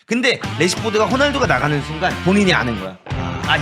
근데 레시포드가 호날두가 나가는 순간 본인이 아는 거야.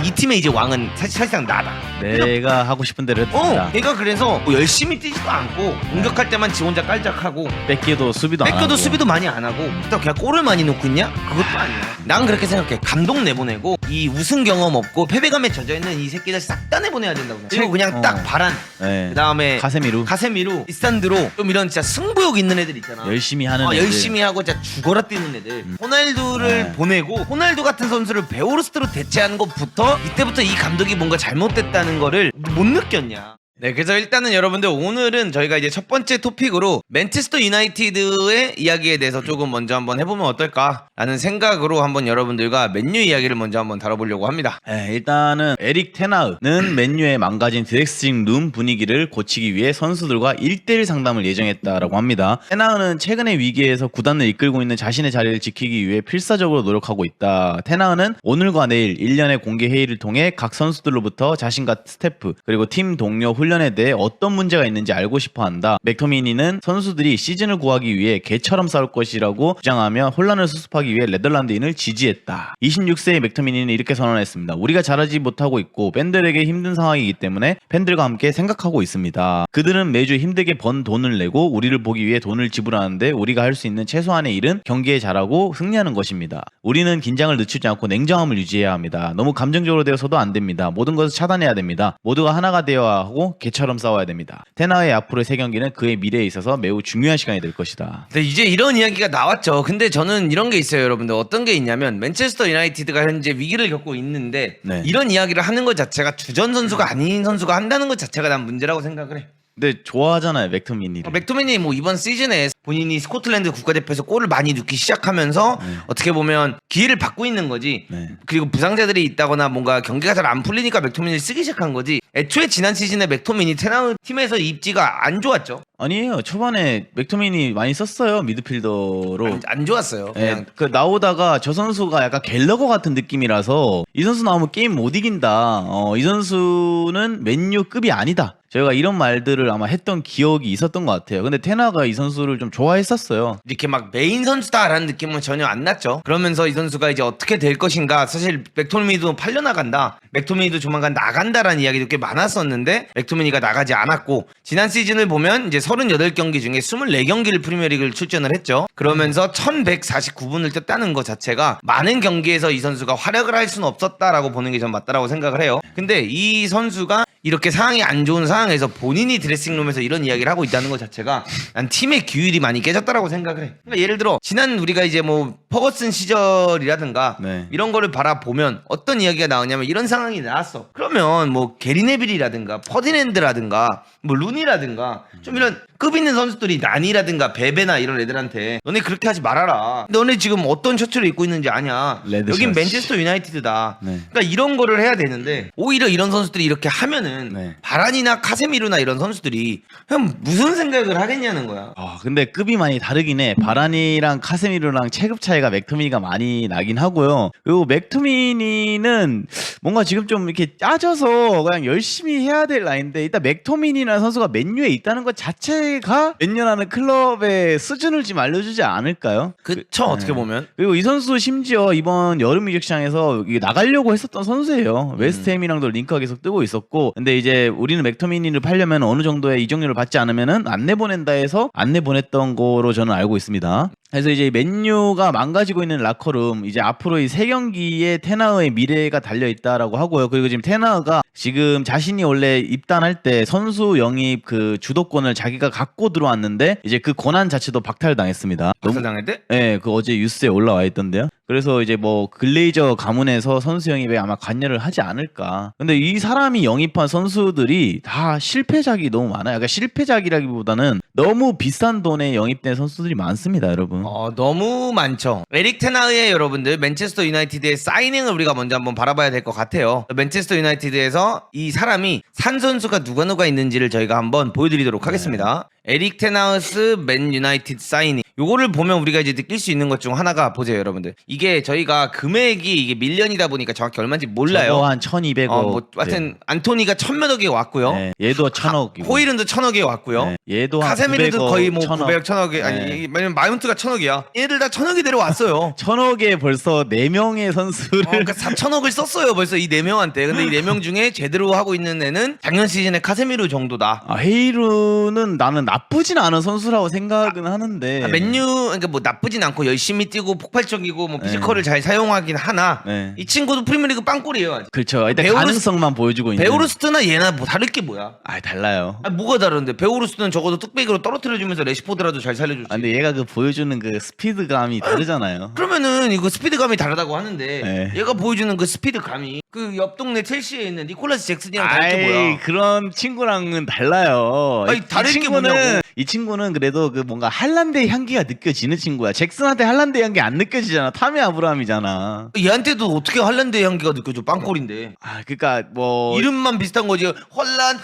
이 팀의 이제 왕은 사실상 나다. 내가 하고 싶은 대로 했다. 얘가 그래서 뭐 열심히 뛰지도 않고 공격할 때만 지 혼자 깔짝하고 뺏기도 수비도 안 하고. 뺏겨도 수비도 많이 안 하고 그렇다고 그냥 골을 많이 넣고 있냐? 그것도 아니야. 난 그렇게 생각해. 감독 내보내고 이 우승 경험 없고 패배감에 젖어있는 이 새끼들 싹 다 내보내야 된다고 생각해. 그리고 그냥 딱 바란 네. 그다음에 카세미루 이산드로 좀 이런 진짜 승부욕 있는 애들 있잖아. 열심히 하는 애들. 열심히 하고 진짜 죽어라 뛰는 애들. 호날두를 보내고 호날두 같은 선수를 베오르스트로 대체하는 것부터 이때부터 이 감독이 뭔가 잘못됐다는 거를 못 느꼈냐. 네, 그래서 일단은 여러분들 오늘은 저희가 이제 첫 번째 토픽으로 맨체스터 유나이티드의 이야기에 대해서 조금 먼저 한번 해보면 어떨까라는 생각으로 한번 여러분들과 맨유 이야기를 먼저 한번 다뤄보려고 합니다. 네, 일단은 에릭 테나흐는 맨유의 망가진 드레싱 룸 분위기를 고치기 위해 선수들과 1대1 상담을 예정했다라고 합니다. 테나흐는 최근의 위기에서 구단을 이끌고 있는 자신의 자리를 지키기 위해 필사적으로 노력하고 있다. 테나흐는 오늘과 내일 1년의 공개 회의를 통해 각 선수들로부터 자신과 스태프 그리고 팀 동료 훈련에 대해 어떤 문제가 있는지 알고 싶어한다. 맥토미니는 선수들이 시즌을 구하기 위해 개처럼 싸울 것이라고 주장하며 혼란을 수습하기 위해 네덜란드인을 지지했다. 26세의 맥토미니는 이렇게 선언했습니다. 우리가 잘하지 못하고 있고 팬들에게 힘든 상황이기 때문에 팬들과 함께 생각하고 있습니다. 그들은 매주 힘들게 번 돈을 내고 우리를 보기 위해 돈을 지불하는데 우리가 할 수 있는 최소한의 일은 경기에 잘하고 승리하는 것입니다. 우리는 긴장을 늦추지 않고 냉정함을 유지해야 합니다. 너무 감정적으로 되어서도 안 됩니다. 모든 것을 차단해야 됩니다. 모두가 하나가 되어야 하고 개처럼 싸워야 됩니다. 테나의 앞으로의 세 경기는 그의 미래에 있어서 매우 중요한 시간이 될 것이다. 네, 이제 이런 이야기가 나왔죠. 근데 저는 이런 게 있어요, 여러분들. 어떤 게 있냐면 맨체스터 유나이티드가 현재 위기를 겪고 있는데 이런 이야기를 하는 것 자체가 주전 선수가 아닌 선수가 한다는 것 자체가 난 문제라고 생각을 해. 근데 좋아하잖아요, 맥토미니를. 맥토미니 뭐 이번 시즌에 본인이 스코틀랜드 국가대표에서 골을 많이 넣기 시작하면서 어떻게 보면 기회를 받고 있는 거지. 그리고 부상자들이 있다거나 뭔가 경기가 잘 안 풀리니까 맥토미니를 쓰기 시작한 거지. 애초에 지난 시즌에 맥토미니 테나흐 팀에서 입지가 안 좋았죠. 아니에요. 초반에 맥토미니 많이 썼어요. 미드필더로. 안 좋았어요. 그냥 그 나오다가 저 선수가 약간 갤러거 같은 느낌이라서 이 선수 나오면 게임 못 이긴다. 이 선수는 맨유급이 아니다. 저희가 이런 말들을 아마 했던 기억이 있었던 것 같아요. 근데 테나가 이 선수를 좀 좋아했었어요. 이렇게 막 메인 선수다라는 느낌은 전혀 안 났죠. 그러면서 이 선수가 이제 어떻게 될 것인가. 사실 맥토미니도 팔려나간다. 맥토미니도 조만간 나간다라는 이야기도 꽤 많았었는데 맥토미니가 나가지 않았고 지난 시즌을 보면 이제 38경기 중에 24경기를 프리미어리그를 출전을 했죠. 그러면서 1149분을 떴다는 것 자체가 많은 경기에서 이 선수가 활약을 할 수는 없었다라고 보는 게 전 맞다라고 생각을 해요. 근데 이 선수가 이렇게 상황이 안 좋은 상황에서 본인이 드레싱룸에서 이런 이야기를 하고 있다는 것 자체가 난 팀의 규율이 많이 깨졌다라고 생각을 해. 그러니까 예를 들어 지난 우리가 이제 뭐 퍼거슨 시절이라든가 이런 거를 바라보면 어떤 이야기가 나오냐면 이런 상황이 나왔어. 그러면 뭐 게리 네빌이라든가 퍼디낸드라든가 뭐 루니라든가 좀 이런 급 있는 선수들이 난이라든가 베베나 이런 애들한테 너네 그렇게 하지 말아라. 너네 지금 어떤 셔츠를 입고 있는지 아냐. 여긴 맨체스터 유나이티드다. 그러니까 이런 거를 해야 되는데 오히려 이런 선수들이 이렇게 하면은 바란이나 카세미루나 이런 선수들이 그냥 무슨 생각을 하겠냐는 거야. 근데 급이 많이 다르긴 해. 바란이랑 카세미루랑 체급 차이가 맥토미니가 많이 나긴 하고요. 그리고 맥토미니는 뭔가 지금 좀 이렇게 짜져서 그냥 열심히 해야 될 라인인데 일단 맥토미니라는 선수가 맨유에 있다는 것 자체가 맨유라는 클럽의 수준을 좀 알려주지 않을까요? 그쵸. 어떻게 보면. 그리고 이 선수도 심지어 이번 여름 이적 시장에서 나가려고 했었던 선수예요. 웨스트햄이랑도 링크가 계속 뜨고 있었고 근데 이제 우리는 맥토미니를 팔려면 어느 정도의 이적료를 받지 않으면은 안 내보낸다 해서 안 내보냈던 거로 저는 알고 있습니다. 그래서 이제 맨유가 망가지고 있는 라커룸 이제 앞으로 이 세 경기에 테나흐의 미래가 달려 있다라고 하고요. 그리고 지금 테나흐가 지금 자신이 원래 입단할 때 선수 영입 그 주도권을 자기가 갖고 들어왔는데 이제 그 권한 자체도 박탈당했습니다. 박탈당했대? 네, 그 어제 뉴스에 올라와 있던데요. 그래서 이제 뭐 글레이저 가문에서 선수 영입에 아마 관여를 하지 않을까. 근데 이 사람이 영입한 선수들이 다 실패작이 너무 많아요. 그러니까 실패작이라기보다는 너무 비싼 돈에 영입된 선수들이 많습니다, 여러분. 너무 많죠. 에릭 테나흐의 여러분들 맨체스터 유나이티드의 사이닝을 우리가 먼저 한번 바라봐야 될 것 같아요. 맨체스터 유나이티드에서 이 사람이 산 선수가 누가 있는지를 저희가 한번 보여드리도록 하겠습니다. 에릭 테나흐스 맨 유나이티드 사이닝. 요거를 보면 우리가 이제 느낄 수 있는 것 중 하나가 보세요, 여러분들. 이게 저희가 금액이 이게 밀리언이다 보니까 정확히 얼마인지 몰라요. 저거 한 1,200억. 뭐 하여튼 안토니가 1,000몇억에 왔고요. 네. 얘도 1,000억. 호일은도 1,000억에 왔고요. 네. 얘도 한 카세미르도 900억, 거의 뭐 1,000억. 900억, 1,000억에 아니 왜냐면 마운트가 1,000억이야. 얘들 다 1,000억이 내려왔어요. 1,000억에 벌써 4명의 선수를 그러니까 4,000억을 썼어요 벌써 이 4명한테. 근데 이 4명 중에 제대로 하고 있는 애는 작년 시즌에 카세미르 정도다. 헤이루는 나는 나쁘진 않은 선수라고 생각은 하는데 맨유 그러니까 뭐 나쁘진 않고 열심히 뛰고 폭발적이고 뭐 피지컬을 잘 사용하긴 하나 네. 이 친구도 프리미어리그 빵골이에요. 아직. 그렇죠. 일단 베오르스- 가능성만 보여주고 있는. 베오르스트나 얘나 뭐 다를 게 뭐야? 달라요. 뭐가 다른데? 베오르스트는 적어도 뚝배기로 떨어뜨려주면서 레시포드라도 잘 살려주지. 근데 얘가 그 보여주는 그 스피드감이 다르잖아요. 그러면은 이거 스피드감이 다르다고 하는데 네. 얘가 보여주는 그 스피드감이 그 옆 동네 첼시에 있는 니콜라스 잭슨이랑 다를 게 뭐야? 그런 친구랑은 달라요. 아니, 다를 게 뭐냐고. 이 친구는 그래도 그 뭔가 할란드의 향기가 느껴지는 친구야. 잭슨한테 할란드의 향기 안 느껴지잖아. 타미 아브라함이잖아. 얘한테도 어떻게 할란드의 향기가 느껴져? 빵골인데. 그러니까 뭐 이름만 비슷한 거지. 헐란,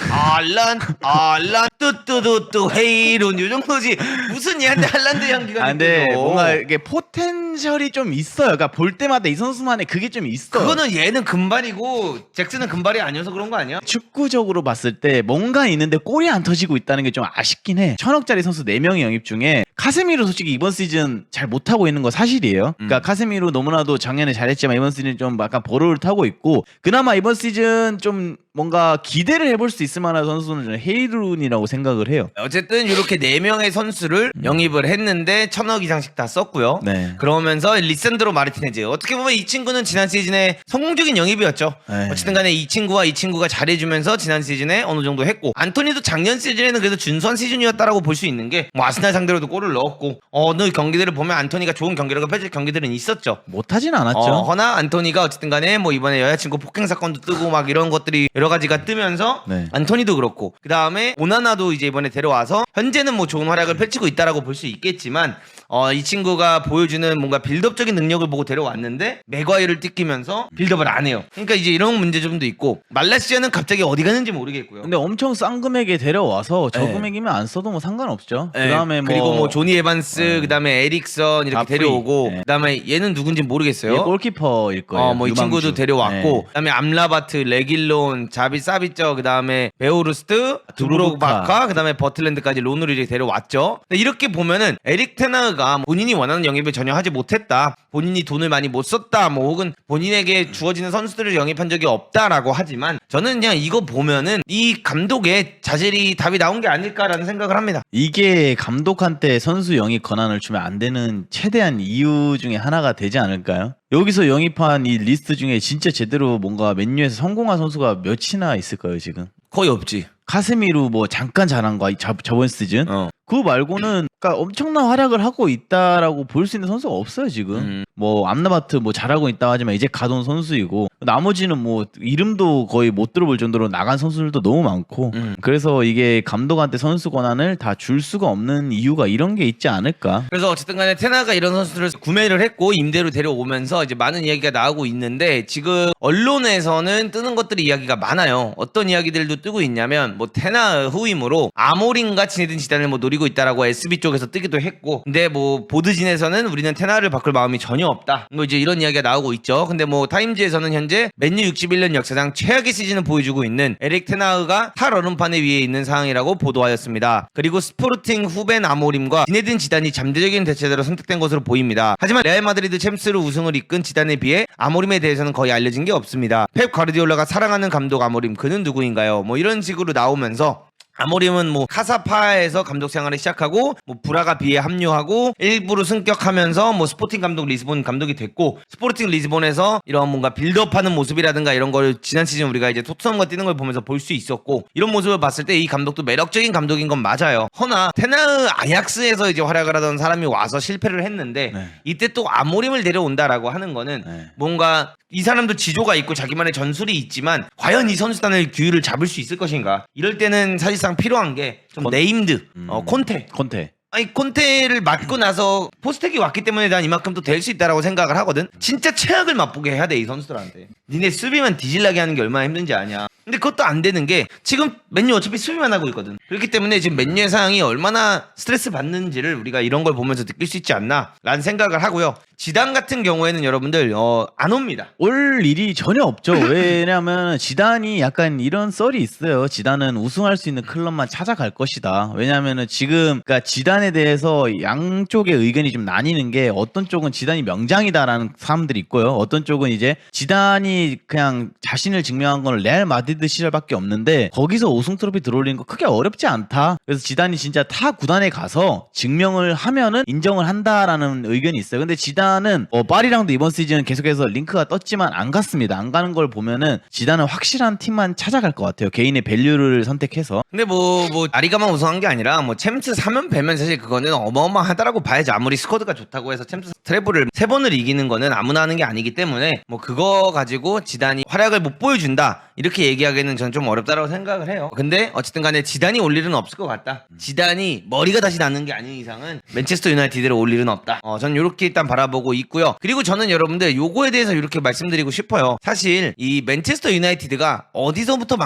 알란, 뚜뚜뚜뚜 헤이론 요 정도지. 무슨 얘한테 할란드의 향기가 근데 느껴져? 뭔가 이게 포텐셜이 좀 있어요. 그러니까 볼 때마다 이 선수만의 그게 좀 있어. 그거는 얘는 금발이고 잭슨은 금발이 아니어서 그런 거 아니야? 축구적으로 봤을 때 뭔가 있는데 골이 안 터지고 있다는 게 좀 아쉽긴 해. 1,000억짜리 선수 4명의 영입 중에 카세미로 솔직히 이번 시즌 잘 못하고 있는 거 사실이에요. 그러니까 카세미로 너무나도 작년에 잘했지만 이번 시즌 좀 약간 버릇을 타고 있고 그나마 이번 시즌 좀 뭔가 기대를 해볼 수 있을 만한 선수는 저는 헤이룬이라고 생각을 해요. 어쨌든 이렇게 4명의 선수를 영입을 했는데 1,000억 이상씩 다 썼고요. 네. 그러면서 리산드로 마르티네즈 어떻게 보면 이 친구는 지난 시즌에 성공적인 영입이었죠. 네. 어쨌든 간에 이 친구가 잘해주면서 지난 시즌에 어느 정도 했고 안토니도 작년 시즌에는 그래도 준수한 시즌이었다라고 볼 수 있는 게 뭐 아스날 상대로도 골을 넣었고 어느 경기들을 보면 안토니가 좋은 경기력을 펼칠 경기들은 있었죠. 못하진 않았죠. 허나 안토니가 어쨌든 간에 뭐 이번에 여자친구 폭행 사건도 뜨고 막 이런 것들이 여러 가지가 뜨면서 네. 안토니도 그렇고 그 다음에 오나나도 이제 이번에 데려와서 현재는 뭐 좋은 활약을 펼치고 있다라고 볼 수 있겠지만 이 친구가 보여주는 뭔가 빌드업적인 능력을 보고 데려왔는데 맥과이어를 뜯기면서 빌드업을 안 해요. 그러니까 이제 이런 문제점도 있고 말레시아는 갑자기 어디 가는지 모르겠고요. 근데 엄청 싼 금액에 데려와서 저 네. 금액이면 안 써도 뭐 상관없죠. 네, 그다음에 뭐 그리고 뭐 조니 에반스 그다음에 에릭선 이렇게 다 프리. 데려오고 네. 그다음에 얘는 누군지 모르겠어요. 얘 골키퍼일 거예요. 뭐 이 유망주. 친구도 데려왔고 네. 그다음에 암라바트, 레길론, 자비 사비처 그다음에 베오르스트, 두브로바카 그다음에 버틀랜드까지 론으로 이렇게 데려왔죠. 근데 이렇게 보면은 에릭 테나흐가 본인이 원하는 영입을 전혀 하지 못했다. 본인이 돈을 많이 못 썼다. 뭐 혹은 본인에게 주어지는 선수들을 영입한 적이 없다라고 하지만 저는 그냥 이거 보면은 이 감독의 자질이 답이 나온 게 아닐까라는 생각을 합니다. 이게 감독한테 선수 영입 권한을 주면 안 되는 최대한 이유 중에 하나가 되지 않을까요? 여기서 영입한 이 리스트 중에 진짜 제대로 뭔가 맨유에서 성공한 선수가 몇이나 있을까요 지금? 거의 없지. 카세미루 뭐 잠깐 잘한 거 저번 시즌 그거 말고는 그러니까 엄청난 활약을 하고 있다라고 볼 수 있는 선수가 없어요 지금. 뭐 암라바트 뭐 잘하고 있다 하지만 이제 가던 선수이고 나머지는 뭐 이름도 거의 못 들어볼 정도로 나간 선수들도 너무 많고 그래서 이게 감독한테 선수 권한을 다 줄 수가 없는 이유가 이런 게 있지 않을까. 그래서 어쨌든 간에 테나가 이런 선수들을 구매를 했고 임대로 데려오면서 이제 많은 이야기가 나오고 있는데 지금 언론에서는 뜨는 것들이 이야기가 많아요. 어떤 이야기들도 뜨고 있냐면 뭐 테나 후임으로 아모린과 지네딘 지단을 뭐 노리고 있다라고 SB 쪽에서 뜨기도 했고 근데 뭐 보드진에서는 우리는 테나를 바꿀 마음이 전혀 없다. 뭐 이제 이런 이야기가 나오고 있죠. 근데 뭐 타임즈에서는 현재 맨유 61년 역사상 최악의 시즌을 보여주고 있는 에릭 테나흐가 탈 얼음판에 위에 있는 상황이라고 보도하였습니다. 그리고 스포르팅 후벤 아모림과 지네딘 지단이 잠재적인 대체자로 선택된 것으로 보입니다. 하지만 레알 마드리드 챔스로 우승을 이끈 지단에 비해 아모림에 대해서는 거의 알려진 게 없습니다. 펩 가르디올라가 사랑하는 감독 아모림 그는 누구인가요? 뭐 이런 식으로 나오면서 아모림은 뭐 카사파에서 감독 생활을 시작하고 뭐 브라가 비에 합류하고 일부러 승격하면서 뭐 스포팅 감독 리스본 감독이 됐고 스포팅 리스본에서 이런 뭔가 빌드업하는 모습이라든가 이런 걸 지난 시즌 우리가 이제 토트넘과 뛰는 걸 보면서 볼 수 있었고 이런 모습을 봤을 때 이 감독도 매력적인 감독인 건 맞아요. 허나 테나흐 아약스에서 이제 활약을 하던 사람이 와서 실패를 했는데 이때 또 아모림을 데려온다라고 하는 거는 뭔가 이 사람도 지조가 있고 자기만의 전술이 있지만 과연 이 선수단을 규율을 잡을 수 있을 것인가? 이럴 때는 사실상 필요한 게 좀 네임드 콘테. 아니 콘테를 맞고 나서 포스텍이 왔기 때문에 난 이만큼 또 될 수 있다라고 생각을 하거든. 진짜 최악을 맛보게 해야 돼 이 선수들한테. 니네 수비만 뒤질나게 하는 게 얼마나 힘든지 아냐. 근데 그것도 안 되는 게 지금 맨유 어차피 수비만 하고 있거든. 그렇기 때문에 지금 맨유의 상황이 얼마나 스트레스 받는지를 우리가 이런 걸 보면서 느낄 수 있지 않나 라는 생각을 하고요. 지단 같은 경우에는 여러분들 안 옵니다. 올 일이 전혀 없죠. 왜냐하면 지단이 약간 이런 썰이 있어요. 지단은 우승할 수 있는 클럽만 찾아갈 것이다. 왜냐하면은 지금 그러니까 지단에 대해서 양쪽의 의견이 좀 나뉘는 게 어떤 쪽은 지단이 명장이다라는 사람들이 있고요. 어떤 쪽은 이제 지단이 그냥 자신을 증명한 건 레알 마드리드 시절밖에 없는데 거기서 우승 트로피 들어올리는 거 크게 어렵지 않다. 그래서 지단이 진짜 타 구단에 가서 증명을 하면은 인정을 한다라는 의견이 있어요. 근데 지단은 파리랑도 이번 시즌 계속해서 링크가 떴지만 안 갔습니다. 안 가는 걸 보면은 지단은 확실한 팀만 찾아갈 것 같아요. 개인의 밸류를 선택해서. 근데 뭐 아리가만 우승한 게 아니라 뭐 챔스 3연 배면 사실 그거는 어마어마하다라고 봐야지. 아무리 스쿼드가 좋다고 해서 챔스 트래블을 3번을 이기는 거는 아무나 하는 게 아니기 때문에 뭐 그거 가지고 지단이 활약을 못 보여준다 이렇게 얘기하기에는 저는 좀 어렵다라고 생각을 해요. 근데 어쨌든 간에 지단이 올 일은 없을 것 같다. 지단이 머리가 다시 나는 게 아닌 이상은 맨체스터 유나이티드로 올 일은 없다. 저는 이렇게 일단 바라보고 있고요. 그리고 저는 여러분들 요거에 대해서 이렇게 말씀드리고 싶어요. 사실 이 맨체스터 유나이티드가 어디서부터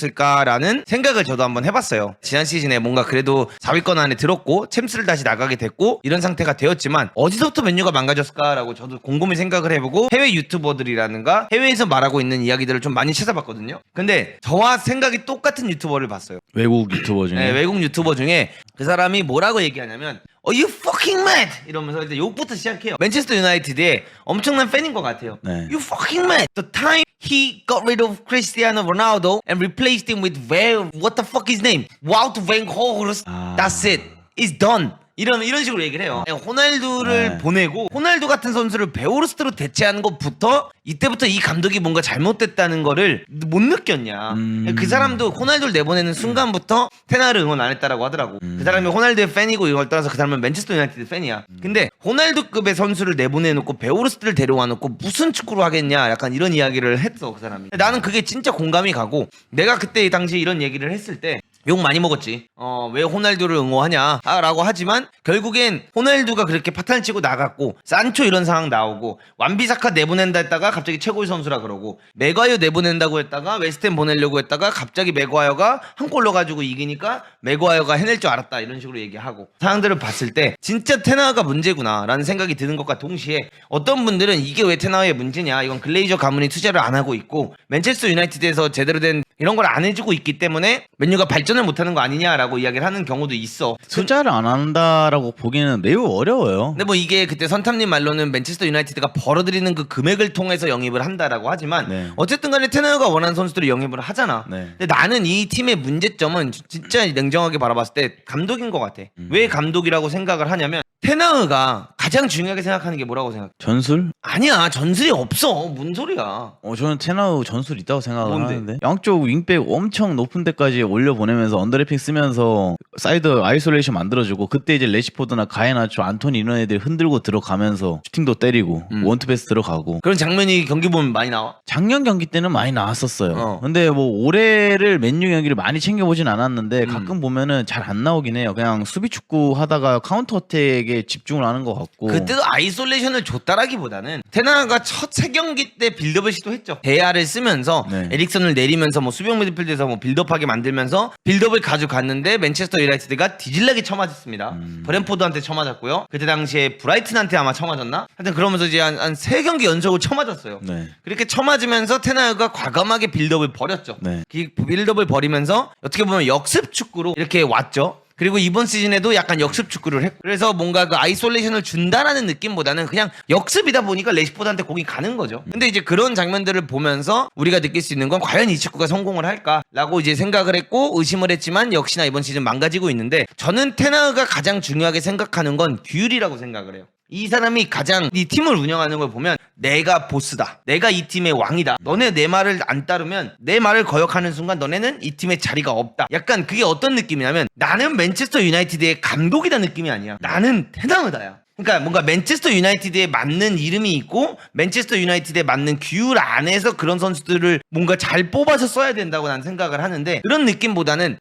망가졌을까라는 생각을 저도 한번 해봤어요. 지난 시즌에 뭔가 그래도 4위권 안에 들었고 챔스를 다시 나가게 됐고 이런 상태가 되었지만 어디서부터 맨유가 망가졌을까라고 저도 곰곰이 생각을 해보고 해외 유튜버들이라든가 해외에서 말하고 있는 이야기들을 좀 많이 찾아봤거든요. 근데 저와 생각이 똑같은 유튜버를 봤어요. 외국 유튜버 중에. 네, 외국 유튜버 중에 그 사람이 뭐라고 얘기하냐면 you fucking mad 이러면서 일단 욕부터 시작해요. 맨체스터 유나이티드의 엄청난 팬인 것 같아요. 네. You fucking mad. The time he got rid of Cristiano Ronaldo and replaced him with what the fuck his name? Wout van Gaal. That's it. It's done. 이런 식으로 얘기를 해요. 호날두를 네. 보내고 호날두 같은 선수를 베오르스트로 대체하는 것부터 이때부터 이 감독이 뭔가 잘못됐다는 거를 못 느꼈냐. 그 사람도 호날두를 내보내는 순간부터 테나를 응원 안 했다라고 하더라고. 그 사람이 호날두의 팬이고 이걸 떠나서 그 사람은 맨체스터 유나이티드 팬이야. 근데 호날두급의 선수를 내보내놓고 베오르스트를 데려와 놓고 무슨 축구를 하겠냐 약간 이런 이야기를 했어 그 사람이. 나는 그게 진짜 공감이 가고 내가 그때 당시에 이런 얘기를 했을 때 욕 많이 먹었지. 왜 호날두를 응원하냐 라고 하지만 결국엔 호날두가 그렇게 파탄 치고 나갔고 산초 이런 상황 나오고 완비사카 내보낸다 했다가 갑자기 최고의 선수라 그러고 맥과이어 내보낸다고 했다가 웨스트햄 보내려고 했다가 갑자기 맥과이어가 한 골 넣어가지고 이기니까 맥과이어가 해낼 줄 알았다 이런 식으로 얘기하고 상황들을 봤을 때 진짜 테나가 문제구나 라는 생각이 드는 것과 동시에 어떤 분들은 이게 왜 테나의 문제냐 이건 글레이저 가문이 투자를 안 하고 있고 맨체스터 유나이티드에서 제대로 된 이런 걸 안 해주고 있기 때문에 맨유가 발전을 못하는 거 아니냐라고 이야기를 하는 경우도 있어. 투자를 안 한다라고 보기에는 매우 어려워요. 근데 뭐 이게 그때 선탐님 말로는 맨체스터 유나이티드가 벌어들이는 그 금액을 통해서 영입을 한다라고 하지만 네. 어쨌든 간에 테너가 원하는 선수들이 영입을 하잖아. 네. 근데 나는 이 팀의 문제점은 진짜 냉정하게 바라봤을 때 감독인 것 같아. 왜 감독이라고 생각을 하냐면 테나가 가장 중요하게 생각하는 게 뭐라고 생각해? 전술? 아니야 전술이 없어. 뭔 소리야. 저는 테나우 전술 있다고 생각을 뭔데? 하는데 양쪽 윙백 엄청 높은 데까지 올려보내면서 언더래핑 쓰면서 사이드 아이솔레이션 만들어주고 그때 이제 레시포드나 가에나초 안토니 이런 애들 흔들고 들어가면서 슈팅도 때리고 원투패스 들어가고 그런 장면이 경기 보면 많이 나와? 작년 경기 때는 많이 나왔었어요. 근데 뭐 올해를 맨유 경기를 많이 챙겨보진 않았는데 가끔 보면은 잘 안 나오긴 해요. 그냥 수비 축구 하다가 카운터 어택에 집중을 하는 것 같고. 그때도 아이솔레이션을 줬다라기보다는 테나가 첫 세 경기 때 빌드업을 시도했죠. 대야를 쓰면서 네. 에릭선을 내리면서 뭐 수비형 미드필드에서 뭐 빌드업하게 만들면서 빌드업을 가져갔는데 맨체스터 유나이티드가 뒤질나게 쳐맞았습니다. 브랜포드한테 쳐맞았고요. 그때 당시에 브라이튼한테 아마 쳐맞았나? 하여튼 그러면서 이제 한 세 경기 연속으로 쳐맞았어요. 네. 그렇게 쳐맞으면서 테나가 과감하게 빌드업을 벌였죠. 네. 그 빌드업을 벌이면서 어떻게 보면 역습 축구로 이렇게 왔죠. 그리고 이번 시즌에도 약간 역습 축구를 했고 그래서 뭔가 그 아이솔레이션을 준다라는 느낌보다는 그냥 역습이다 보니까 레시포드한테 공이 가는 거죠. 근데 이제 그런 장면들을 보면서 우리가 느낄 수 있는 건 과연 이 축구가 성공을 할까라고 이제 생각을 했고 의심을 했지만 역시나 이번 시즌 망가지고 있는데 저는 테나가 가장 중요하게 생각하는 건 규율이라고 생각을 해요. 이 사람이 가장 이 팀을 운영하는 걸 보면 내가 보스다. 내가 이 팀의 왕이다. 너네 내 말을 안 따르면 내 말을 거역하는 순간 너네는 이 팀의 자리가 없다. 약간 그게 어떤 느낌이냐면 나는 맨체스터 유나이티드의 감독이다 느낌이 아니야. 나는 테나우다야. 그러니까 뭔가 맨체스터 유나이티드에 맞는 이름이 있고 맨체스터 유나이티드에 맞는 규율 안에서 그런 선수들을 뭔가 잘 뽑아서 써야 된다고 난 생각을 하는데 그런 느낌보다는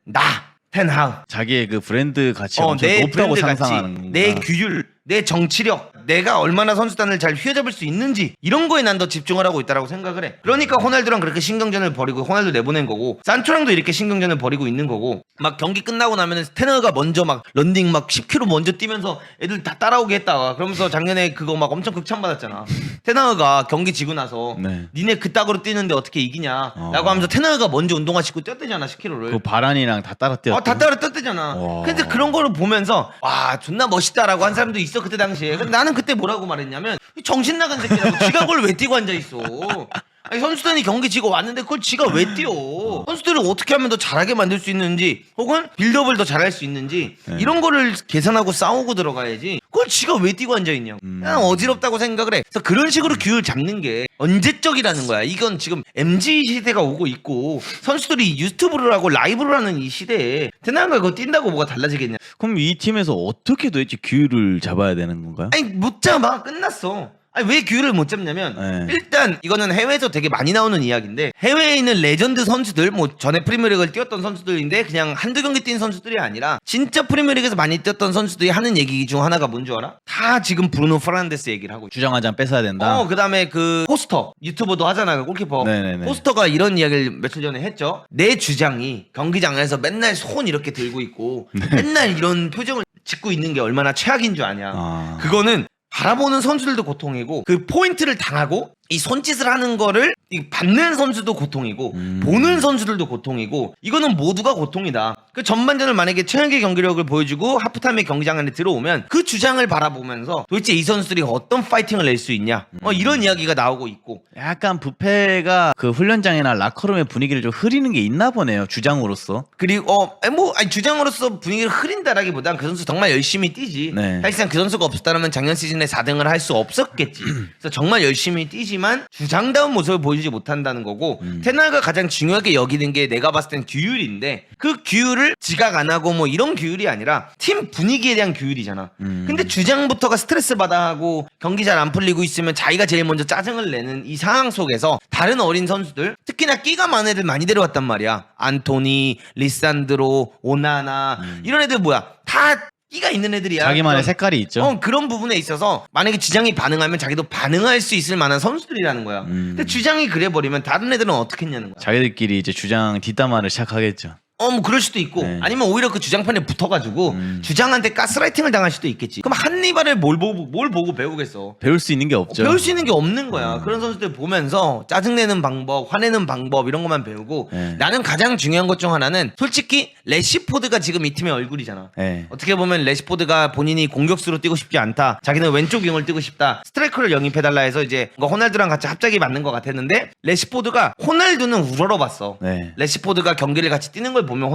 텐하우. 자기의 그 브랜드 가치가 엄청 내 높다고 브랜드 가치, 상상하는 건가? 내 규율, 내 정치력, 내가 얼마나 선수단을 잘 휘어잡을 수 있는지 이런 거에 난 더 집중을 하고 있다라고 생각을 해. 그러니까 호날두랑 그렇게 신경전을 벌이고 호날두 내보낸 거고 산초랑도 이렇게 신경전을 벌이고 있는 거고 막 경기 끝나고 나면은 테너가 먼저 막 런닝 막 10km 먼저 뛰면서 애들 다 따라오게 했다. 그러면서 작년에 그거 막 엄청 극찬받았잖아. 테너가 경기 지고 나서 네. 니네 그따구로 뛰는데 어떻게 이기냐 라고 하면서 테너가 먼저 운동화 신고 뛰었대잖아 10km를. 그 바란이랑 다 따라 뛰었고. 다 따라 떴대잖아. 와. 근데 그런 거를 보면서 와 존나 멋있다라고 한 사람도 있어 그때 당시에. 근데 나는 그때 뭐라고 말했냐면 정신 나간 새끼라고. 지가 그걸 왜 뛰고 앉아 있어. 아니 선수단이 경기 지고 왔는데 그걸 지가 왜 뛰어. 선수들을 어떻게 하면 더 잘하게 만들 수 있는지 혹은 빌드업을 더 잘할 수 있는지 이런 거를 계산하고 싸우고 들어가야지 그걸 지가 왜 뛰고 앉아있냐고. 난 어지럽다고 생각을 해. 그래서 그런 식으로 규율 잡는 게 언제적이라는 거야. 이건 지금 MZ 시대가 오고 있고 선수들이 유튜브를 하고 라이브를 하는 이 시대에 테나가 그거 뛴다고 뭐가 달라지겠냐. 그럼 이 팀에서 어떻게 도대체 규율을 잡아야 되는 건가요? 아니 못 잡아. 끝났어. 아니 왜 규율을 못 잡냐면 네. 일단 이거는 해외에서 되게 많이 나오는 이야기인데 해외에 있는 레전드 선수들 뭐 전에 프리미어리그를 뛰었던 선수들인데 그냥 한두 경기 뛴 선수들이 아니라 진짜 프리미어리그에서 많이 뛰었던 선수들이 하는 얘기 중 하나가 뭔 줄 알아? 다 지금 브루노 페르난데스 얘기를 하고 있어. 주장 한 장 뺏어야 된다. 그다음에 그 포스터 유튜버도 하잖아. 그 골키퍼. 네네네. 포스터가 이런 이야기를 며칠 전에 했죠. 내 주장이 경기장에서 맨날 손 이렇게 들고 있고 맨날 이런 표정을 짓고 있는 게 얼마나 최악인 줄 아냐. 아. 그거는 바라보는 선수들도 고통이고 그 포인트를 당하고 이 손짓을 하는 거를 이 받는 선수도 고통이고 보는 선수들도 고통이고 이거는 모두가 고통이다. 그 전반전을 만약에 최악의 경기력을 보여주고 하프타임에 경기장 안에 들어오면 그 주장을 바라보면서 도대체 이 선수들이 어떤 파이팅을 낼 수 있냐 이런 이야기가 나오고 있고 약간 부페가 그 훈련장이나 라커룸의 분위기를 좀 흐리는 게 있나 보네요. 주장으로서. 그리고 주장으로서 분위기를 흐린다라기보단 그 선수 정말 열심히 뛰지. 네. 사실상 그 선수가 없었다면 작년 시즌에 4등을 할 수 없었겠지. 그래서 정말 열심히 뛰지만 주장다운 모습을 보여주지 못한다는 거고 테나가 가장 중요하게 여기는 게 내가 봤을 땐 규율인데 그 규율을 지각 안 하고 뭐 이런 규율이 아니라 팀 분위기에 대한 규율이잖아. 근데 주장부터가 스트레스 받아 하고 경기 잘 안 풀리고 있으면 자기가 제일 먼저 짜증을 내는 이 상황 속에서 다른 어린 선수들 특히나 끼가 많은 애들 많이 데려왔단 말이야. 안토니, 리산드로, 오나나 이런 애들 뭐야 다 끼가 있는 애들이야. 자기만의 색깔이 있죠. 그런 부분에 있어서 만약에 주장이 반응하면 자기도 반응할 수 있을 만한 선수들이라는 거야. 근데 주장이 그래버리면 다른 애들은 어떻게 했냐는 거야. 자기들끼리 이제 주장 뒷담화를 시작하겠죠. 뭐 그럴 수도 있고 네. 아니면 오히려 그 주장판에 붙어가지고 주장한테 가스라이팅을 당할 수도 있겠지. 그럼 한니발을 뭘 보고 배우겠어. 배울 수 있는 게 없죠. 배울 수 있는 게 없는 거야. 그런 선수들 보면서 짜증내는 방법, 화내는 방법 이런 것만 배우고 네. 나는 가장 중요한 것 중 하나는 솔직히 레시포드가 지금 이 팀의 얼굴이잖아. 네. 어떻게 보면 레시포드가 본인이 공격수로 뛰고 싶지 않다. 자기는 왼쪽 윙을 뛰고 싶다. 스트라이커를 영입해달라 해서 이제 뭔가 호날두랑 같이 합작이 맞는 것 같았는데 레시포드가 호날두는 우러러봤어. 네. 레시포드가 경기를 같이 뛰는 걸 보면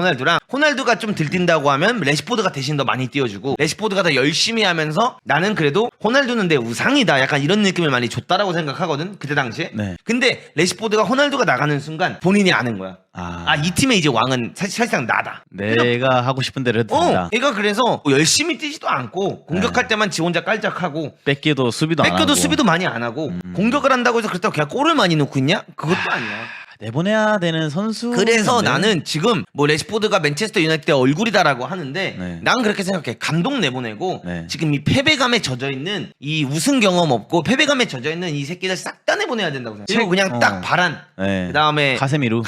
호날두가 좀 들뛴다고 하면 레시포드가 대신 더 많이 뛰어주고 레시포드가 더 열심히 하면서 나는 그래도 호날두는 내 우상이다 약간 이런 느낌을 많이 줬다라고 생각하거든 그때 당시에. 네. 근데 레시포드가 호날두가 나가는 순간 본인이 아는 거야. 이 팀의 이제 왕은 사실상 나다. 내가 하고 싶은 대로 해도 된다. 얘가 그래서 뭐 열심히 뛰지도 않고 공격할 때만 지 혼자 깔짝하고 뺏기도 수비도 안 하고. 수비도 많이 안 하고 공격을 한다고 해서 그렇다고 그냥 골을 많이 넣고 있냐? 그것도 아니야. 내보내야 되는 선수. 그래서 나는 지금 뭐 레시포드가 맨체스터 유나이티드의 얼굴이다라고 하는데 네. 난 그렇게 생각해. 감독 내보내고 네. 지금 이 패배감에 젖어있는 이 우승 경험 없고 패배감에 젖어있는 이 새끼들 싹 다 내보내야 된다고 생각해. 그리고 그냥 딱 바란 네. 그다음에 카세미루.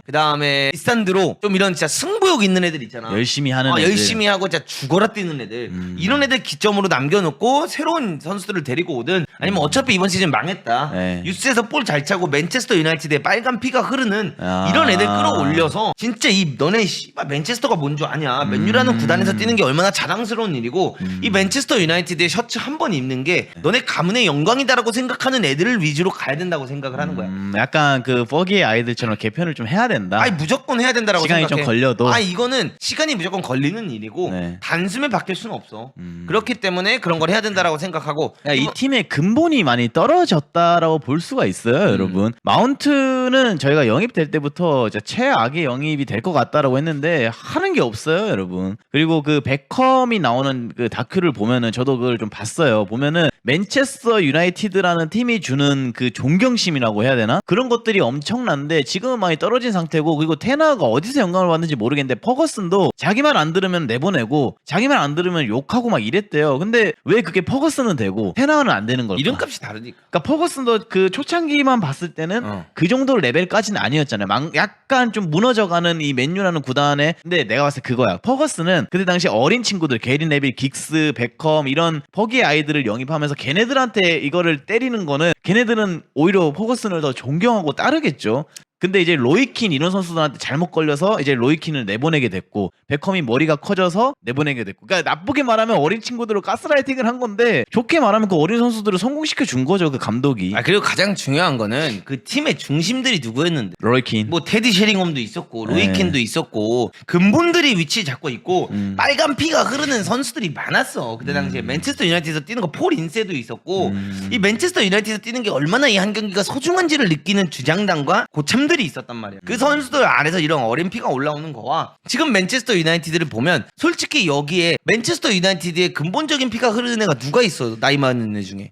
그다음에 리산드로 좀 이런 진짜 승부욕 있는 애들 있잖아. 열심히 하는 애들. 열심히 하고 진짜 죽어라 뛰는 애들 이런 애들 기점으로 남겨놓고 새로운 선수들을 데리고 오든 아니면 어차피 이번 시즌 망했다. 네. 뉴스에서 볼 잘 차고 맨체스터 유나이티드에 빨간 피가 흐르는 이런 애들 끌어올려서 진짜 이 너네 씨발 맨체스터가 뭔 줄 아냐. 맨유라는 구단에서 뛰는 게 얼마나 자랑스러운 일이고 이 맨체스터 유나이티드의 셔츠 한 번 입는 게 너네 가문의 영광이다라고 생각하는 애들을 위주로 가야 된다고 생각을 하는 거야. 약간 그 버기의 아이들처럼 개편을 좀 해야 된다. 아니 무조건 해야 된다라고 시간이 생각해. 좀 걸려도. 이거는 시간이 무조건 걸리는 일이고 네. 단숨에 바뀔 수는 없어. 그렇기 때문에 그런 걸 해야 된다라고 생각하고. 야, 이 팀의 근본이 많이 떨어졌다라고 볼 수가 있어요, 여러분. 마운트는 저희가 영입될 때부터 진짜 최악의 영입이 될 것 같다라고 했는데 하는 게 없어요, 여러분. 그리고 그 베컴이 나오는 그 다큐를 보면은 저도 그걸 좀 봤어요. 보면은 맨체스터 유나이티드라는 팀이 주는 그 존경심이라고 해야 되나? 그런 것들이 엄청난데 지금은 많이 떨어진 상태고, 그리고 테나가 어디서 영감을 받는지 모르겠는데 퍼거슨도 자기 말 안 들으면 내보내고 자기 말 안 들으면 욕하고 막 이랬대요. 근데 왜 그게 퍼거슨은 되고 테나는 안 되는 걸까? 이름값이 다르니까. 그러니까 퍼거슨도 그 초창기만 봤을 때는 그 정도 레벨까지는 아니었잖아요. 약간 좀 무너져가는 이 맨유라는 구단에. 근데 내가 봤을 때 그거야. 퍼거슨은 그때 당시 어린 친구들, 게리 네빌, 긱스, 베컴 이런 버기의 아이들을 영입하면서 걔네들한테 이거를 때리는 거는, 걔네들은 오히려 퍼거슨을 더 존경하고 따르겠죠. 근데 이제 로이킨 이런 선수들한테 잘못 걸려서 이제 로이킨을 내보내게 됐고, 베컴이 머리가 커져서 내보내게 됐고, 그러니까 나쁘게 말하면 어린 친구들을 가스라이팅을 한 건데, 좋게 말하면 그 어린 선수들을 성공시켜 준 거죠, 그 감독이. 그리고 가장 중요한 거는 그 팀의 중심들이 누구였는데. 로이킨. 뭐 테디 셰링엄도 있었고 로이킨도 있었고 근본들이 위치 잡고 있고 빨간 피가 흐르는 선수들이 많았어. 그때 당시에 맨체스터 유나이티드에서 뛰는 거 폴 인세도 있었고, 이 맨체스터 유나이티드에서 뛰는 게 얼마나 이 한 경기가 소중한지를 느끼는 주장단과 고참들이 있었단 말이야. 그 선수들 안에서 이런 어린 피가 올라오는 거와 지금 맨체스터 유나이티드를 보면 솔직히 여기에 맨체스터 유나이티드의 근본적인 피가 흐르는 애가 누가 있어? 나이 많은 애 중에.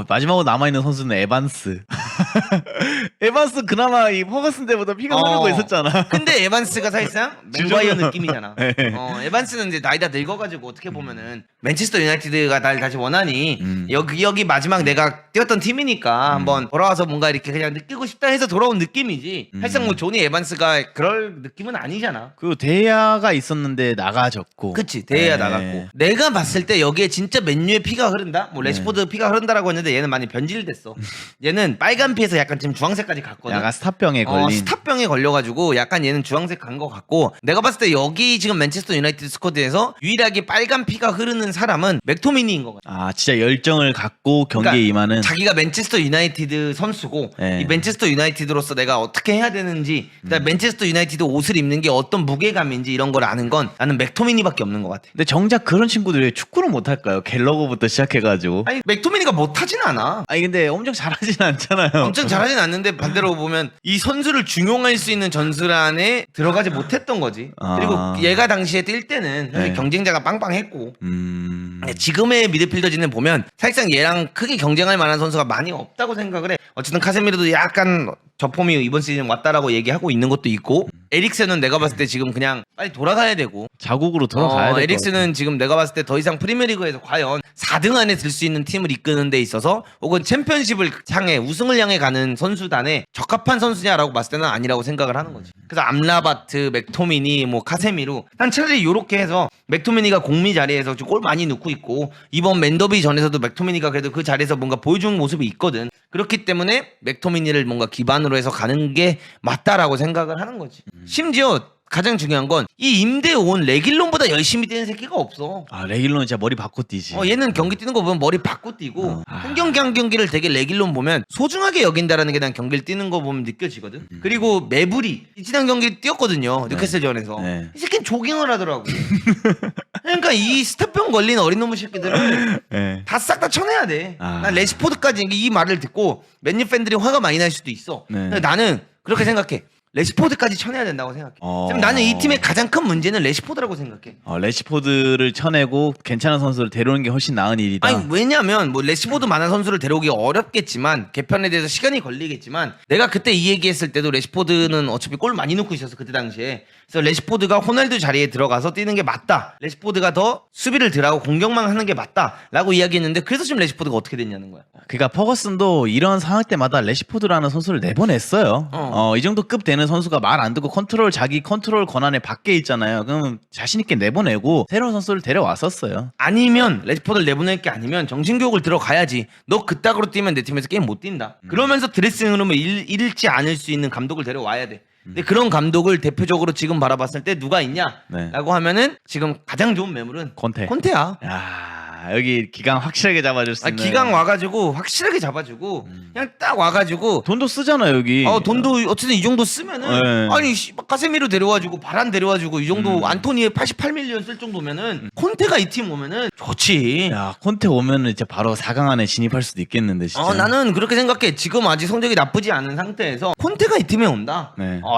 마지막으로 남아있는 선수는 에반스. 에반스 그나마 이 퍼거슨 때보다 피가 흐르고 있었잖아. 근데 에반스가 사실상 맥과이어 느낌이잖아. 네. 에반스는 이제 나이 다 늙어가지고 어떻게 보면은 맨체스터 유나이티드가 날 다시 원하니 여기 마지막 내가 뛰었던 팀이니까 한번 돌아와서 뭔가 이렇게 그냥 느끼고 싶다 해서 돌아온 느낌이지. 사실상 뭐 조니 에반스가 그럴 느낌은 아니잖아. 그리고 대야가 있었는데 나가졌고. 그치, 대야 나갔고. 내가 봤을 때 여기에 진짜 맨유의 피가 흐른다? 뭐 레시포드 피가 흐른다라고 했는데 얘는 많이 변질됐어. 얘는 빨간 피에서 약간 지금 주황색까지 갔거든. 약간 스타병에 걸린. 스타병에 걸려가지고 약간 얘는 주황색 간 것 같고, 내가 봤을 때 여기 지금 맨체스터 유나이티드 스쿼드에서 유일하게 빨간 피가 흐르는 사람은 맥토미니인 것 같아. 진짜 열정을 갖고 경기에 그러니까 임하는. 자기가 맨체스터 유나이티드 선수고 네. 이 맨체스터 유나이티드로서 내가 어떻게 해야 되는지, 그다음에 맨체스터 유나이티드 옷을 입는 게 어떤 무게감인지 이런 걸 아는 건 나는 맥토미니밖에 없는 것 같아. 근데 정작 그런 친구들이 왜 축구를 못할까요? 갤러거부터 시작해가지고. 아니 맥토미니가 못하진 않아. 근데 엄청 잘하진 않잖아요. 엄청 잘하진 않는데 반대로 보면 이 선수를 중용할 수 있는 전술안에 들어가지 못했던 거지. 그리고 얘가 당시에 뛸 때는 사실 경쟁자가 빵빵했고, 지금의 미드필더진을 보면 사실상 얘랑 크게 경쟁할 만한 선수가 많이 없다고 생각을 해. 어쨌든 카세미르도 약간 저폼이 이번 시즌 왔다라고 얘기하고 있는 것도 있고, 에릭센은 내가 봤을 때 지금 그냥 빨리 돌아가야 되고, 자국으로 돌아가야 돼. 에릭센은 지금 내가 봤을 때 더 이상 프리미어리그에서 과연 4등 안에 들 수 있는 팀을 이끄는 데 있어서 혹은 챔피언십을 향해 우승을 향해 가는 선수단에 적합한 선수냐라고 봤을 때는 아니라고 생각을 하는 거지. 그래서 암라바트, 맥토미니, 뭐 카세미루, 난 차라리 요렇게 해서 맥토미니가 공미 자리에서 골 많이 넣고 있고, 이번 맨더비 전에서도 맥토미니가 그래도 그 자리에서 뭔가 보여주는 모습이 있거든. 그렇기 때문에 맥토미니를 뭔가 기반으로 해서 가는 게 맞다라고 생각을 하는 거지. 심지어 가장 중요한 건 이 임대 온 레길론보다 열심히 뛰는 새끼가 없어. 레길론은 진짜 머리 바꿔 뛰지. 얘는 경기 뛰는 거 보면 머리 바꿔 뛰고, 한 경기 한 경기를 되게 레길론 보면 소중하게 여긴다라는 게 난 경기를 뛰는 거 보면 느껴지거든. 그리고 메브리 지난 경기 뛰었거든요. 뉴캐슬전에서. 네. 이 새끼는 조깅을 하더라고. 그러니까 이 스타병 걸린 어린 놈의 새끼들을 다 싹 다 쳐내야 돼. 난 레시포드까지 이 말을 듣고 맨유 팬들이 화가 많이 날 수도 있어. 근데 나는 그렇게 생각해. 레시포드까지 쳐내야 된다고 생각해. 지금 나는 이 팀의 가장 큰 문제는 레시포드라고 생각해. 레시포드를 쳐내고 괜찮은 선수를 데려오는 게 훨씬 나은 일이다. 아니 왜냐면 뭐 레시포드만한 선수를 데려오기 어렵겠지만, 개편에 대해서 시간이 걸리겠지만, 내가 그때 이 얘기했을 때도 레시포드는 어차피 골 많이 넣고 있었어 그때 당시에. 그래서 레시포드가 호날두 자리에 들어가서 뛰는 게 맞다, 레시포드가 더 수비를 덜하고 공격만 하는 게 맞다라고 이야기했는데, 그래서 지금 레시포드가 어떻게 됐냐는 거야. 그러니까 퍼거슨도 이런 상황 때마다 레시포드라는 선수를 내보냈어요. 이 정도 급 되는 선수가 말 안 듣고 자기 컨트롤 권한에 밖에 있잖아요. 그럼 자신 있게 내보내고 새로운 선수를 데려왔었어요. 아니면 레시포드를 내보낼 게 아니면 정신교육을 들어가야지. 너 그따구로 뛰면 내 팀에서 게임 못 뛴다. 그러면서 드레싱룸을 잃지 않을 수 있는 감독을 데려와야 돼. 근데 그런 감독을 대표적으로 지금 바라봤을 때 누가 있냐라고 하면은 지금 가장 좋은 매물은 콘테야. 여기 기강 확실하게 잡아줄 수 있는. 기강 와가지고 확실하게 잡아주고 그냥 딱 와가지고 돈도 쓰잖아 여기. 돈도 어쨌든 이 정도 쓰면은 아니 카세미로 데려와주고 바란 데려와주고 이 정도 안토니에 88밀리언 쓸 정도면은 콘테가 이 팀 오면은 좋지. 야 콘테 오면은 이제 바로 4강 안에 진입할 수도 있겠는데 진짜. 나는 그렇게 생각해. 지금 아직 성적이 나쁘지 않은 상태에서 콘테가 이 팀에 온다.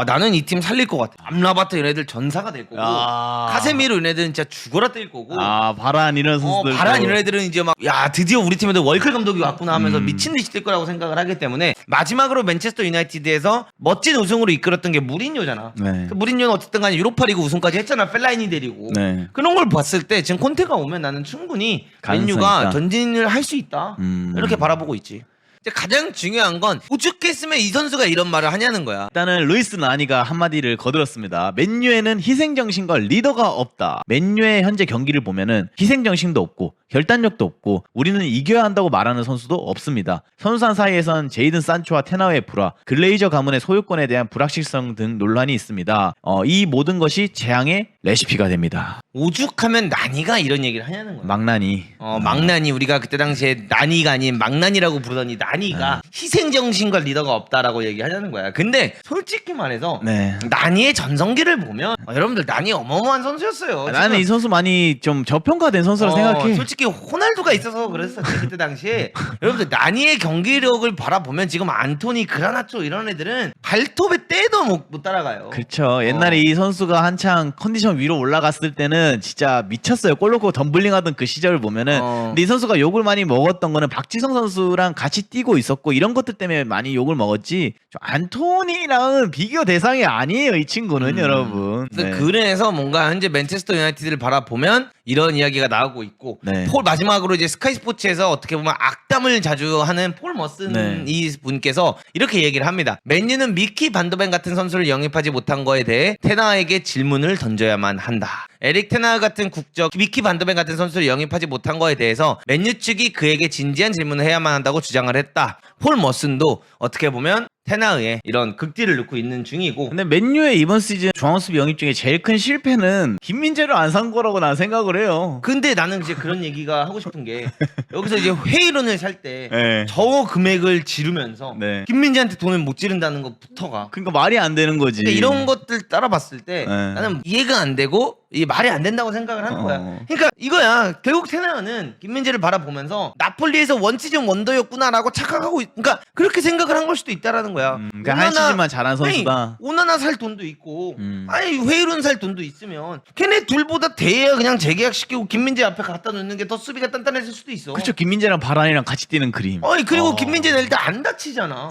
나는 이 팀 살릴 것 같아. 암라바트 얘네들 전사가 될 거고, 카세미로 얘네들은 진짜 죽어라 뛸 거고, 바란 이런 선수들. 바란 테란 이런 애들은 이제 막 야 드디어 우리 팀에도 월클 감독이 왔구나 하면서 미친 듯이 뛸 거라고 생각을 하기 때문에 마지막으로 맨체스터 유나이티드에서 멋진 우승으로 이끌었던 게 무리뉴잖아. 네. 그 무리뉴는 어쨌든 간에 유로파리그 우승까지 했잖아. 펠라이니 데리고. 네. 그런 걸 봤을 때 지금 콘테가 오면 나는 충분히 가능성이 맨유가 있다. 전진을 할 수 있다. 이렇게 바라보고 있지. 이제 가장 중요한 건 오죽했으면 이 선수가 이런 말을 하냐는 거야. 일단은 루이스 라니가 한마디를 거들었습니다. 맨유에는 희생정신과 리더가 없다. 맨유의 현재 경기를 보면은 희생정신도 없고 결단력도 없고 우리는 이겨야 한다고 말하는 선수도 없습니다. 선수단 사이에선 제이든 산초와 테나우의 불화, 글레이저 가문의 소유권에 대한 불확실성 등 논란이 있습니다. 이 모든 것이 재앙의 레시피가 됩니다. 오죽하면 나니가 이런 얘기를 하냐는 거야. 망나니. 망나니 우리가 그때 당시에 나니가 아닌 망나니라고 부르더니 나니가 희생정신과 리더가 없다라고 얘기하냐는 거야. 근데 솔직히 말해서 네. 나니의 전성기를 보면 여러분들 나니 어마어마한 선수였어요. 나는 이 선수 많이 좀 저평가된 선수라 생각해. 솔직히 호날두가 있어서 그랬었지 그때 당시에. 여러분들 나니의 경기력을 바라보면 지금 안토니, 그라나초 이런 애들은 발톱에 떼도 못 따라가요. 그렇죠. 옛날에 이 선수가 한창 컨디션 위로 올라갔을 때는 진짜 미쳤어요. 골 넣고 덤블링 하던 그 시절을 보면은 근데 이 선수가 욕을 많이 먹었던 거는 박지성 선수랑 같이 뛰고 있었고 이런 것들 때문에 많이 욕을 먹었지 저 안토니랑은 비교 대상이 아니에요. 이 친구는 여러분. 네. 그래서 뭔가 현재 맨체스터 유나이티드를 바라보면 이런 이야기가 나오고 있고 네. 폴 마지막으로 이제 스카이 스포츠에서 어떻게 보면 악담을 자주 하는 폴 머슨 네. 이 분께서 이렇게 얘기를 합니다. 맨유는 미키 반더벤 같은 선수를 영입하지 못한 거에 대해 테나에게 질문을 던져야만 한다. 에릭 테나 같은 국적 미키 반더벤 같은 선수를 영입하지 못한 거에 대해서 맨유 측이 그에게 진지한 질문을 해야만 한다고 주장을 했다. 폴 머슨도 어떻게 보면 테나의 이런 극딜을 넣고 있는 중이고. 근데 맨유의 이번 시즌 중앙수비 영입 중에 제일 큰 실패는 김민재를 안 산 거라고 난 생각을 해요. 근데 나는 이제 그런 얘기가 하고 싶은 게 여기서 이제 회의론을 살 때 네. 저 금액을 지르면서 네. 김민재한테 돈을 못 지른다는 것부터가 그러니까 말이 안 되는 거지. 근데 이런 것들 따라봤을 때 네. 나는 이해가 안 되고 이 말이 안 된다고 생각을 하는 거야. 그러니까 이거야. 결국 테나는 김민재를 바라보면서 나폴리에서 원시즌 원더였구나라고 착각하고 그러니까 그렇게 생각을 한 걸 수도 있다라는 거야. 그러니까 한 시즌만 잘한 선수다. 아니, 오나나 살 돈도 있고 아니 회의론 살 돈도 있으면 걔네 둘보다 대야 그냥 재계약시키고 김민재 앞에 갖다 놓는 게 더 수비가 단단해질 수도 있어. 그렇죠. 김민재랑 바란이랑 같이 뛰는 그림. 아니 그리고 김민재는 일단 안 다치잖아.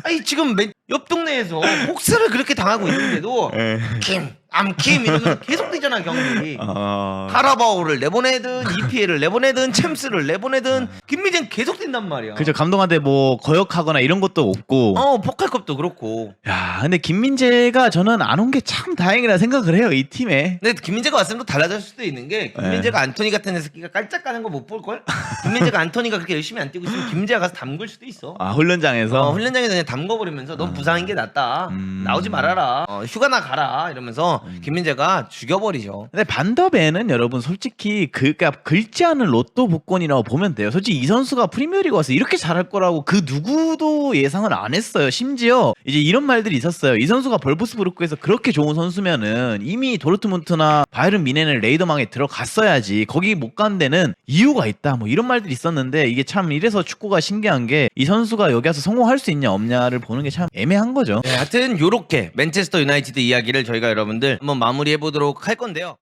아니 지금 옆 동네에서 복수를 그렇게 당하고 있는데도 암킴 이러면서 계속 뛰잖아 경기. 카라바오를 내보내든 EPL을 내보내든 챔스를 내보내든 김민재는 계속 뛴단 말이야. 그죠. 감독한테 뭐 거역하거나 이런 것도 없고. 포칼컵도 그렇고. 야, 근데 김민재가 저는 안 온 게 참 다행이라 생각을 해요. 이 팀에. 근데 김민재가 왔으면 또 달라질 수도 있는 게 김민재가 안토니 같은 새끼가 깔짝 가는 거 못 볼 걸. 김민재가 안토니가 그렇게 열심히 안 뛰고 있으면 김민재가 가서 담글 수도 있어. 훈련장에서. 훈련장에서 그냥 담궈버리면서 넌 부상인 게 낫다. 나오지 말아라. 휴가나 가라. 이러면서 김민재가 죽여버리죠. 근데 반더벤은 여러분 솔직히 그니까 긁지 않은 로또 복권이라고 보면 돼요. 솔직히 이 선수가 프리미어리그 와서 이렇게 잘할 거라고 그 누구도 예상을 안 했어요. 심지어 이제 이런 말들이 있었어요. 이 선수가 벌프스부르크에서 그렇게 좋은 선수면은 이미 도르트문트나 바이에른 미넨을 레이더망에 들어갔어야지. 거기 못 간 데는 이유가 있다. 뭐 이런 말들이 있었는데 이게 참 이래서 축구가 신기한 게 이 선수가 여기 와서 성공할 수 있냐 없냐를 보는 게 참 애매한 거죠. 네, 하여튼 요렇게 맨체스터 유나이티드 이야기를 저희가 여러분들 한번 마무리해 보도록 할 건데요.